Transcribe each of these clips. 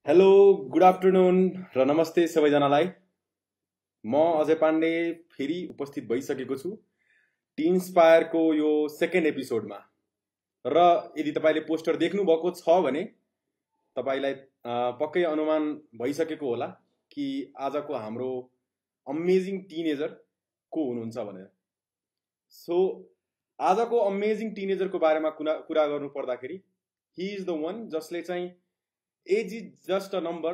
Hello good afternoon र नमस्ते सबैजनालाई। म अजय पाण्डे फेरि उपस्थित भइसकेको छु टीन्सपायरको यो सेकेन्ड एपिसोडमा। र यदि तपाईले पोस्टर देख्नु भएको छ भने तपाईलाई पक्कै अनुमान भइसकेको होला कि आजको हाम्रो अमेजिङ टिनेजर को हुनुहुन्छ भनेर। सो आजको अमेजिङ टिनेजरको बारेमा कुरा गर्नु पर्दाखेरि ही इज द वान जसले चाहिँ age is just a number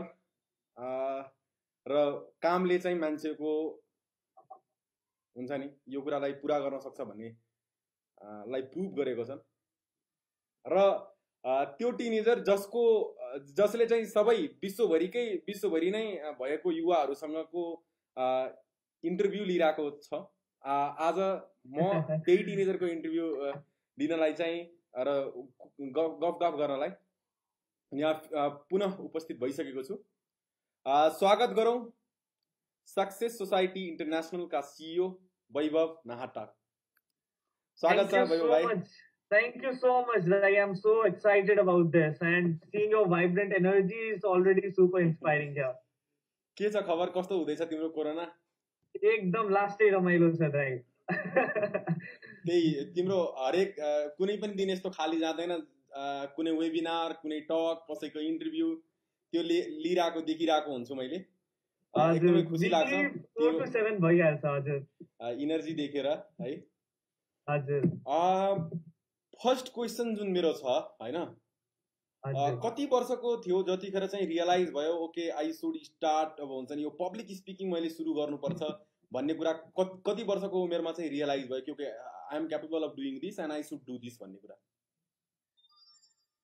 र कामले चाहिँ मान्छेको हुन्छ नि यो कुरालाई पुरा गर्न सक्छ भन्ने लाई प्रुभ गरेको छन्। र त्यो टिनेजर जसले चाहिँ सबै विश्वभरि नै भएको युवाहरूसँगको इन्टरभ्यू लिइरहेको छ। आज म त्यही टिनेजरको इन्टरभ्यू लिनलाई चाहिँ र गफ गर्नलाई यहाँ पुनः उपस्थित भइसकेको छु। स्वागत गरौँ सक्सेस सोसाइटी इन्टरनेशनल का सीईओ वैभव नाहटा। स्वागत छ वैभव भाइ। Thank you so much. I am so excited about this and seeing your vibrant energy is already super inspiring here. के छ खबर, कस्तो हुँदैछ तिम्रो कोरोना? एकदम लास्टै रमाइलो छ दाइ। त्यही तिम्रो हरेक कुनै पनि दिन यस्तो खाली जाँदैन, कुनै वेबिनार, कुनै टक, कसैको इन्टरभ्यू त्यो लिइरहेको देखिरहेको हुन्छु मैले। एकदमै खुसी लाग्छ 4 to 7 भइहाल्छ हजुर इनर्जी देखेर है। हजुर फर्स्ट क्वेसन जुन मेरो छ हैन, कति वर्षको थियो जतिखेर चाहिँ रियलाइज भयो ओके आई शुड स्टार्ट, अब हुन्छ नि यो पब्लिक स्पिकिङ मैले सुरु गर्नुपर्छ भन्ने कुरा कति वर्षको उमेरमा चाहिँ रियलाइज भयो कि I am capable of doing this and I should do this भन्ने कुरा?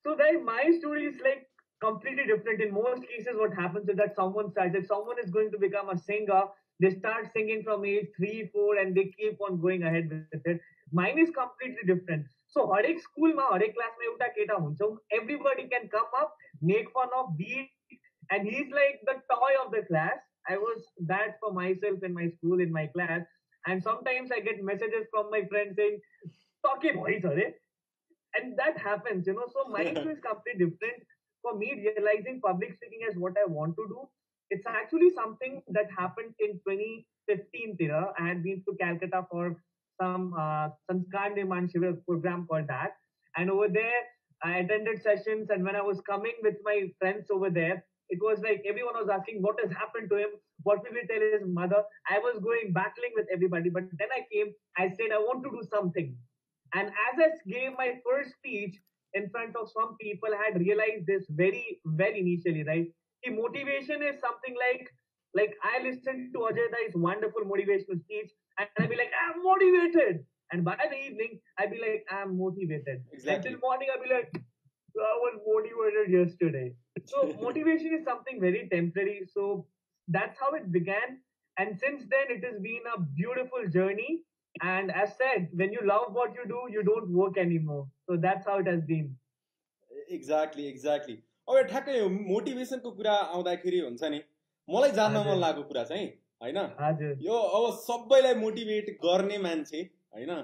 So that my story is like completely different. In most cases, what happens is that someone is going to become a singer. They start singing from age 3, 4, and they keep on going ahead with it. Mine is completely different. So, harek school ma, harek class mein uta keta huncha. Everybody can come up, make fun of, beat, and he's like the toy of the class. I was that for myself in my school, in my class, and sometimes I get messages from my friends saying, "Talkie boys, are." And that happens, so my story is completely different. For me, realizing public speaking is what I want to do. It's actually something that happened in 2015 era. I had been to Calcutta for some Sanskar Nirman Shivir program called that. And over there, I attended sessions. And when I was coming with my friends over there, it was like everyone was asking what has happened to him. What will he tell his mother? I was going battling with everybody. But then I came, I said, I want to do something. And as I gave my first speech in front of some people, I had realized this very, very initially, right? The motivation is something like I listened to Ajay Dai's wonderful motivational speech, and I'd be like, I'm motivated. And by the evening, I'd be like, I'm motivated. Exactly. Until morning, I'd be like, I was motivated yesterday. So motivation is something very temporary. So that's how it began. And since then, it has been a beautiful journey. And as said, when you love what you do, you don't work anymore. So that's how it has been. Exactly. अब ठ्याक्कै मोटिभेसनको कुरा आउँदाखेरि हुन्छ नि, मलाई जान्न मन लागेको कुरा चाहिँ हैन, यो अब सबैलाई मोटिभेट गर्ने मान्छे हैन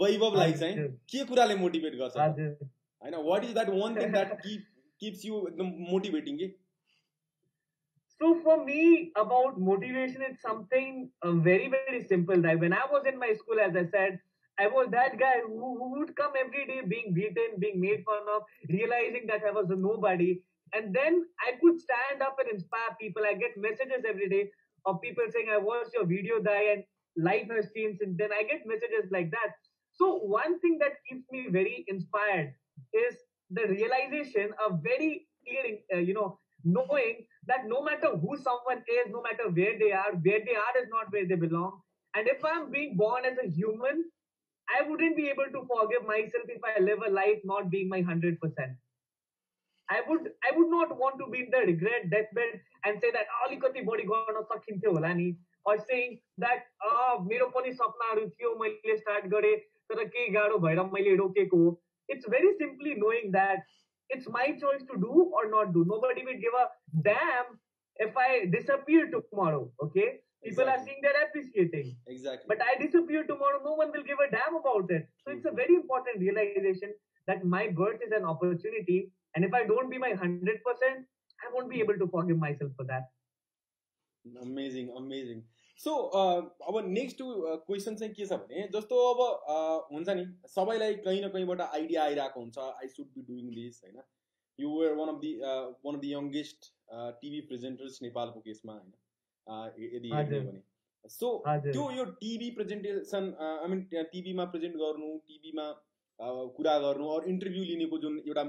वैभवलाई चाहिँ के कुराले मोटिभेट गर्छ हैन? What is that one thing that keeps you एकदम मोटिभेटिङ के? So for me, about motivation, it's something very, very simple. That when I was in my school, as I said, I was that guy who would come every day being beaten, being made fun of, realizing that I was a nobody. And then I could stand up and inspire people. I get messages every day of people saying, I watched your video, guy, and life has changed. And then I get messages like that. So one thing that keeps me very inspired is the realization of very clear, knowing that no matter who someone is, no matter where they are is not where they belong. And if I'm being born as a human, I wouldn't be able to forgive myself if I live a life not being my 100%. I would not want to be in the regret deathbed and say that alikati body गर्न सकिन्थ्यो होला नि, or saying that मेरो पनि सपनाहरु थियो मैले start गरे तर के गाह्रो भएर मैले रोकेको हो. It's very simply knowing that it's my choice to do or not do. Nobody will give a damn if I disappear tomorrow, okay? People are seeing they're appreciating. Exactly. But I disappear tomorrow, no one will give a damn about it. So it's a very important realization that my birth is an opportunity. And if I don't be my 100%, I won't be able to forgive myself for that. Amazing amazing सो अब next question चाहिँ के छ भने जस्तो अब हुन्छ नि सबैलाई कहीँ न कहीँबाट आइडिया आइरहेको हुन्छ I should be doing this होइन you were one of the youngest TV presenters नेपालको केसमा होइन यदि हेर्ने हो भने सो त्यो यो टिभी प्रेजेन्टेसन आई मिन टिभीमा प्रेजेन्ट गर्नु टिभीमा कुरा गर्नु अरू इन्टरभ्यू लिनेको जुन एउटा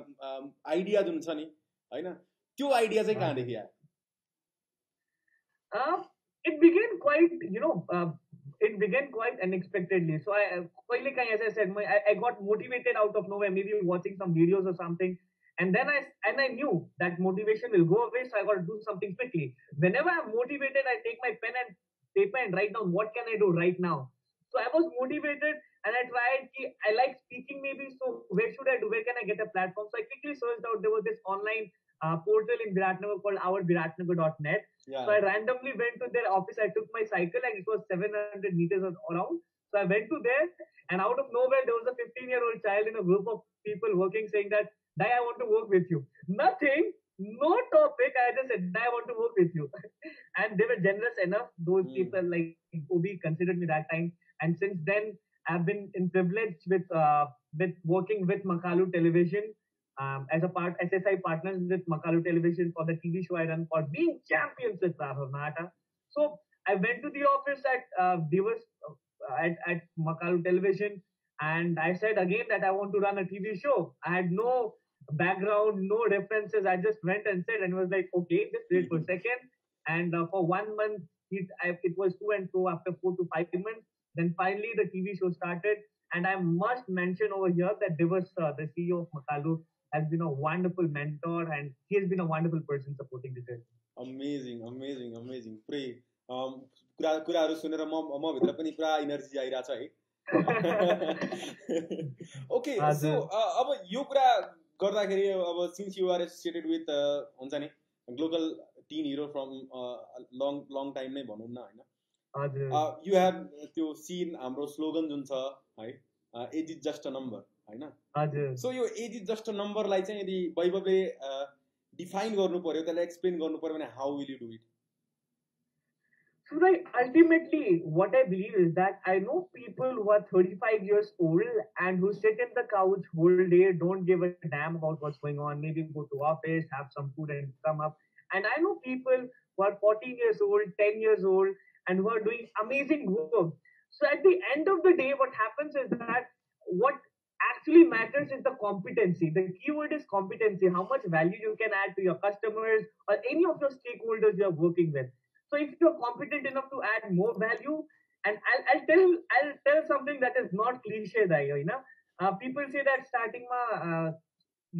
आइडिया जुन छ नि होइन त्यो आइडिया चाहिँ कहाँदेखि आयो It began quite, it began quite unexpectedly. So as I said, I got motivated out of nowhere, maybe watching some videos or something. And then I knew that motivation will go away, so I got to do something quickly. Whenever I'm motivated, I take my pen and paper and write down what can I do right now. So I was motivated and I tried, I like speaking maybe, so where should I do? Where can I get a platform? So I quickly searched out, there was this online portal in Viratnagar called ourviratnagar.net. Yeah. So I randomly went to their office. I took my cycle and it was 700 meters around. So I went to there and out of nowhere there was a 15-year-old child in a group of people working saying that, Dai, I want to work with you. Nothing, no topic. I just said, Dai, I want to work with you. And they were generous enough. Those people like Obi considered me that time. And since then, I've been in privilege with working with Makalu Television. As a SSI partners with Makalu Television for the TV show I run for Being Champions with Vaibhav Nahata. So I went to the office at Makalu Television and I said again that I want to run a TV show. I had no background, no references. I just went and said and was like, okay, just wait for a second. And for 1 month, it was to and fro after 4 to 5 months. Then finally the TV show started. And I must mention over here that Divas, the CEO of Makalu, has been a wonderful mentor and he has been a wonderful person supporting the journey. Amazing. Pray. कुराहरू सुनेर म भित्र पनि पुरा energy आइरहेछ है okay so अब यो कुरा गर्दाखेरि अब since you are associated with हुन्छ नि global teen hero from long time नै भनौँ न होइन यु हेभ त्यो सिन हाम्रो स्लोगन जुन छ है age is just a number होइन सो यो एज इज जस्ट अ नम्बरलाई चाहिँ यदि वैभवले डिफाइन गर्नु पर्यो त्यसलाई एक्सप्लेन गर्नु पर्यो भने how will you do it So like ultimately what I believe is that I know people who are 35 years old and who sit in the couch whole day, don't give a damn about what's going on, maybe go to office, have some food and come up. And I know people who are 14 years old, 10 years old and who are doing amazing work. So at the end of the day, what happens is that what actually matters is the competency. The keyword is competency, how much value you can add to your customers or any of your stakeholders you are working with. So if you're competent enough to add more value, and I'll tell something that is not cliche, you know. People say that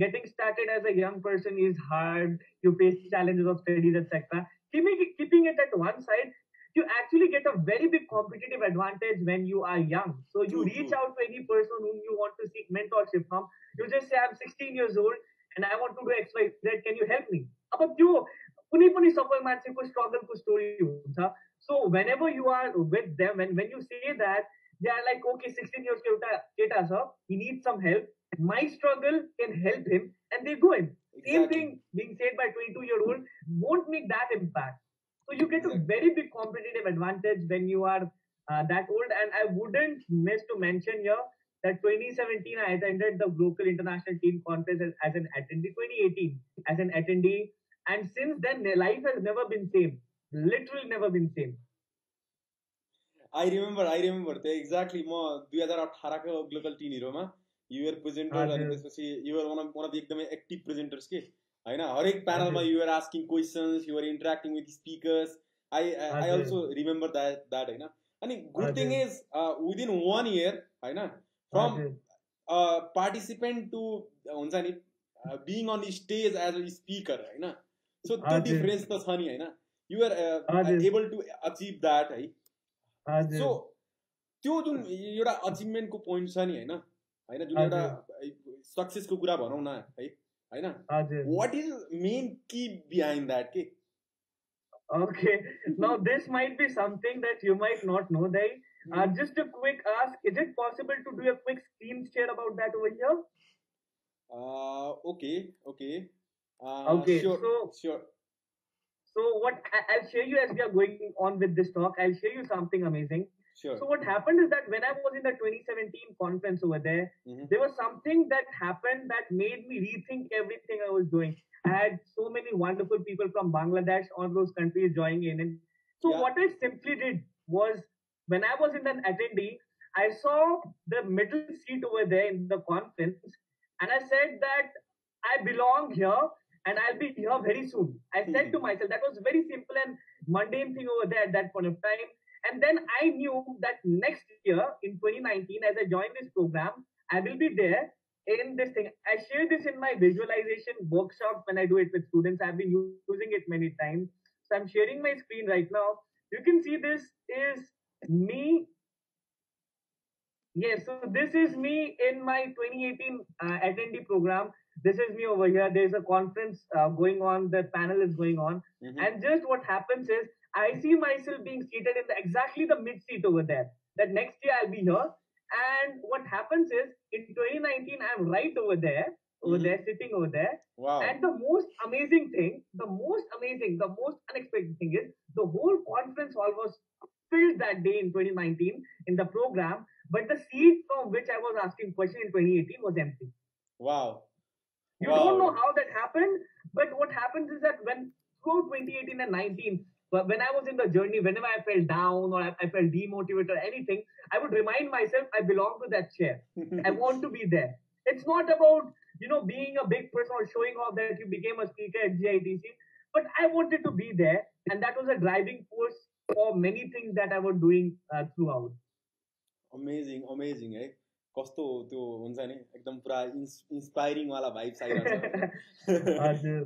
getting started as a young person is hard. You face challenges of studies, etc. Keeping it at one side, you actually get a very big competitive advantage when you are young. So you reach out to any person whom you want to seek mentorship from. You just say, I'm 16 years old and I want to do X, Y, Z. Can you help me? About you. कुनै पनि सफल मान्छेको स्ट्रगलको story हुन्छ सो whenever you are with them when you say that they are like okay 16 years को एउटा केटा छ he needs some help my struggle can help him and they go in same thing being said by 22-year-old won't make that impact so you get a very big competitive advantage when you are that old and I wouldn't miss to mention here that 2017 I attended the local international teen conference as an attendee 2018 as an attendee and since then life has never been same literally never been same I remember त्यो exactly म 2018 को global teen हिरोमा you were presenter अनि त्यसपछि you were one of the एकदमै active presenters के हैन हरेक प्यानलमा you were asking questions you were interacting with speakers I also remember that हैन अनि good thing is within 1 year हैन फ्रम पार्टिसिपेन्ट टु हुन्छ नि being on stage as a speaker हैन सो त्यो डिफरेन्स त छ नि हैन you are able to achieve that है सो त्यो जुन एउटा अचिभमेन्टको पोइन्ट छ नि हैन हैन जुन एउटा सक्सेसको कुरा भनौं न है हैन व्हाट इज मेन की बिहाइन्ड दैट के Okay, now this might be something that you might not know, Dai. Just a quick ask, is it possible to do a quick screen share about that over here? Okay. Okay, Sure, so sure. I'll share you as we are going on with this talk. I'll share you something amazing. Sure. So what happened is that when I was in the 2017 conference over there, Mm-hmm. there was something that happened that made me rethink everything I was doing. I had so many wonderful people from Bangladesh, all those countries joining in. And so Yeah. what I simply did was when I was in an attendee, I saw the middle seat over there in the conference, and I said that I belong here and I'll be here very soon. I said to myself, that was very simple and mundane thing over there at that point of time. And then I knew that next year in 2019, as I joined this program, I will be there in this thing. I share this in my visualization workshops when I do it with students. I've been using it many times. So I'm sharing my screen right now. You can see this is me. Yes, so this is me in my 2018 attendee program. This is me over here. There's a conference going on. The panel is going on, Mm-hmm. and just what happens is I see myself being seated in exactly the mid seat over there. That next year I'll be here, and what happens is in 2019 I'm right over there, sitting over there. Wow. And the most amazing thing, the most unexpected thing is the whole conference hall was filled that day in 2019 in the program, but the seat from which I was asking question in 2018 was empty. Wow. You don't know Wow. how that happened, but what happens is that when through 2018 and 19, when I was in the journey, whenever I felt down or I felt demotivated or anything, I would remind myself I belong to that chair. I want to be there. It's not about being a big person or showing off that you became a speaker at GITC, but I wanted to be there, and that was a driving force for many things that I was doing throughout. Amazing amazing है कस्तो त्यो हुन्छ नि एकदम पुरा inspiring वाला vibes आइरहेछ हजुर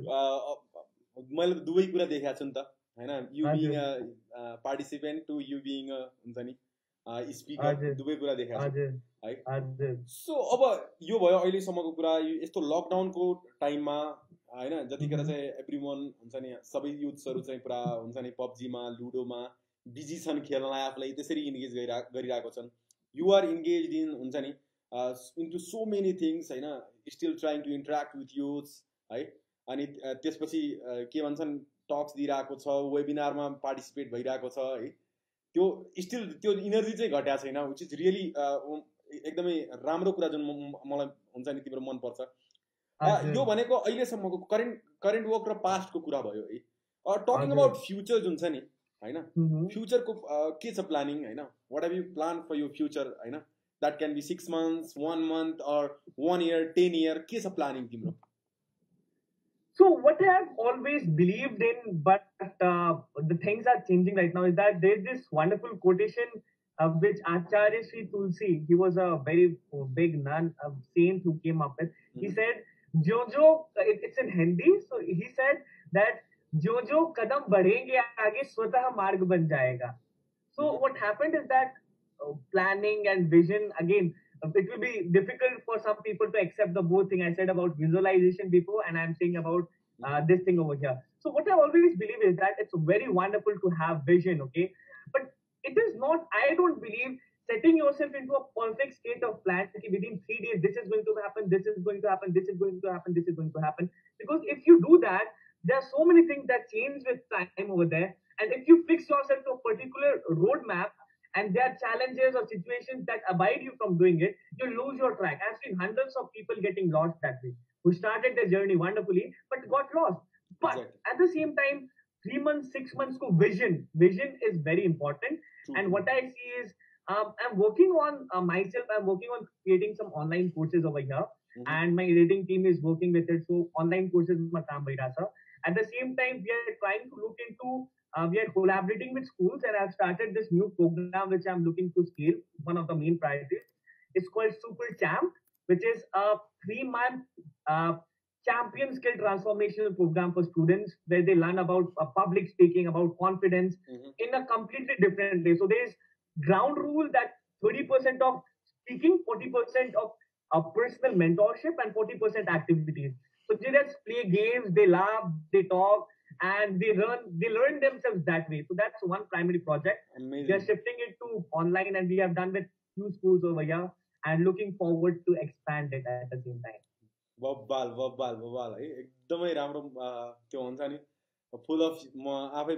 मैले दुवै कुरा देखाएको छु नि त होइन यु बिङ हजुर a participant to you being a हुन्छ नि स्पिकर हजुर दुवै कुरा देखाएको छु हजुर है हजुर सो अब यो भयो अहिलेसम्मको कुरा यस्तो लकडाउनको टाइममा होइन जतिखेर Mhm. चाहिँ एभ्री वान हुन्छ नि सबै युथ्सहरू चाहिँ पुरा हुन्छ नि पब्जीमा लुडोमा बिजी छन् खेल्नलाई आफूलाई त्यसरी इन्गेज गरिरहेको छन् यु आर इन्गेज इन हुन्छ नि इन्टु सो मेनी थिङ्स होइन still trying to interact with youths है अनि त्यसपछि के भन्छन् टक्स दिइरहेको छ वेबिनारमा पार्टिसिपेट भइरहेको छ है त्यो स्टिल त्यो इनर्जी चाहिँ घटेको छैन विच इज रियली एकदमै राम्रो कुरा जुन मलाई हुन्छ नि तिम्रो मनपर्छ हजुर यो भनेको अहिलेसम्मको करेन्ट वर्क र पास्टको कुरा भयो है टकिङ हजुर अबाउट फ्युचर जुन छ नि होइन Mhm. फ्युचरको के छ प्लानिङ होइन what have you plan for yo future होइन that can be 6 months 1 month or 1 year 10 year के छ प्लानिङ तिम्रो So what I have always believed in, but the things are changing right now, is that there's this wonderful quotation which Acharya Sri Tulsi, he was a very big nun, a saint who came up with. He said, "Jojo," it's in Hindi. So he said that "जो जो कदम बढ़ेंगे आगे स्वतः मार्ग बन जाएगा." So what happened is that planning and vision again. It will be difficult for some people to accept the both thing I said about visualization before, and I'm saying about this thing over here. So what I always believe is that it's very wonderful to have vision, okay? But it is not. I don't believe setting yourself into a perfect state of plan. Okay, within 3 days, this is going to happen. This is going to happen. This is going to happen. This is going to happen. Because if you do that, there are so many things that change with time over there. And if you fix yourself to a particular roadmap, and there are challenges or situations that abide you from doing it, you lose your track. I've seen hundreds of people getting lost that way, who started their journey wonderfully, but got lost. But Exactly. at the same time, 3 months, 6 months to vision. Vision is very important. True, And true. what I see is, I'm working on myself. I'm working on creating some online courses over here, and my editing team is working with it. So online courses ma kaam bhi raha, sir. At the same time, we are trying to look into we are collaborating with schools, and I've started this new program which I'm looking to scale. One of the main priorities. It's called Super Champ, which is a 3 month uh, champion skill transformational program for students where they learn about public speaking, about confidence in a completely different way. So there's ground rule that 30% of speaking, 40% of personal mentorship, and 40% activities. So they just play games, they laugh, they talk, and they learn themselves that way. So that's one primary project. We are Amazing. shifting it to online, and we have done with few schools over here, and looking forward to expand it at the same time. बब्बाल बब्बाल बब्बाल है एकदमै राम्रो त्यो हुन्छ नि full of म आफै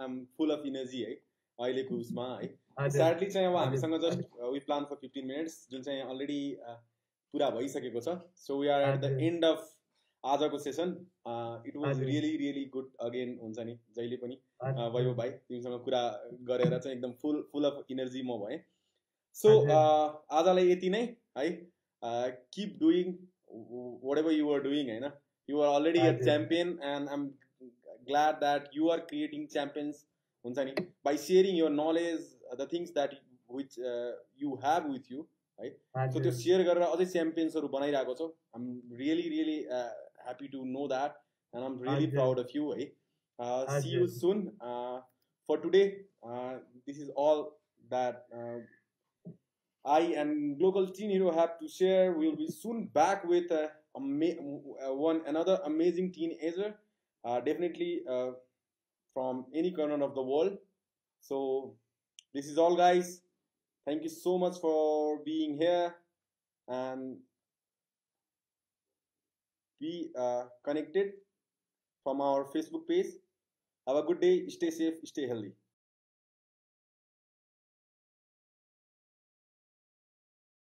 आम full of energy है अहिलेको उसमा है स्याडली चाहिँ अब हामीसँग just we plan for 15 minutes जुन चाहिँ अलरेडी पुरा भइसकेको छ so we are at the end of आजको session it was really really good again हुन्छ नि जहिले पनि वैभव भाइ तिमीसँग कुरा गरेर चाहिँ एकदम फुल अफ इनर्जी म भएँ सो आजलाई यति नै है किप doing whatever you are doing होइन you are already a champion and I'm glad that you are creating champions हुन्छ नि by sharing your knowledge the things that which you have with you है so त्यो share गरेर अझै च्याम्पियन्सहरू बनाइरहेको छौ I'm really really happy to know that and I'm really proud of you है see you soon for today this is all that I and local teen hero have to share. We will be soon back with another amazing teenager, definitely from any corner of the world. So this is all, guys. Thank you so much for being here and be connected from our Facebook page. Have a good day. Stay safe. Stay healthy.